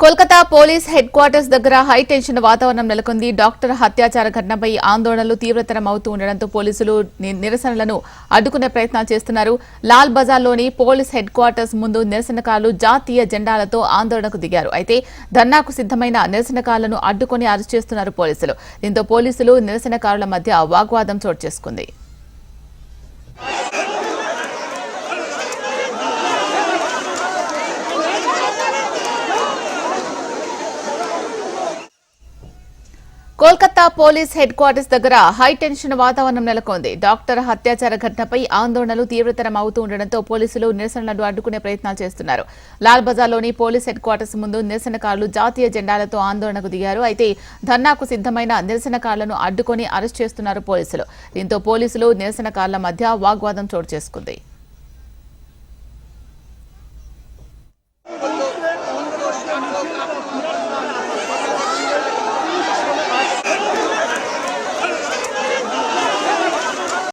Kolkata police head quarters దగ్గర high tension వాతావరణం నెలకొంది. డాక్టర్ హత్యాచార ఘటనపై ఆందోళనలు తీవ్రతరం అవుతూ ఉండడంతో పోలీసులు నిరసనలను అడ్డుకునే ప్రయత్నాలు చేస్తున్నారు. లాల్ బజార్లోని పోలీస్ హెడ్ క్వార్టర్స్ ముందు నిరసనకారులు జాతీయ జెండాలతో ఆందోళనకు దిగారు. అయితే ధర్నాకు సిద్దమైన నిరసనకారులను అడ్డుకుని అరెస్ట్ చేస్తున్నారు పోలీసులు. దీంతో పోలీసులు నిరసనకారుల మధ్య వాగ్వాదం చోటు చేసుకుంది. కోల్కతా పోలీస్ హెడ్ క్వార్టర్స్ దగ్గర హై టెన్షన్ వాతావరణం నెలకొంది. డాక్టర్ హత్యాచార ఘటనపై ఆందోళనలు తీవ్రతరం అవుతూ ఉండడంతో పోలీసులు నిరసనలను అడ్డుకునే ప్రయత్నాలు చేస్తున్నారు. లాల్ బజార్లోని పోలీస్ హెడ్ క్వార్టర్స్ ముందు నిరసనకారులు జాతీయ జెండాలతో ఆందోళనకు దిగారు. అయితే ధర్నాకు సిద్దమైన నిరసనకారులను అడ్డుకుని అరెస్ట్ చేస్తున్నారు పోలీసులు. దీంతో పోలీసులు నిరసనకారుల మధ్య వాగ్వాదం చోటు చేసుకుంది.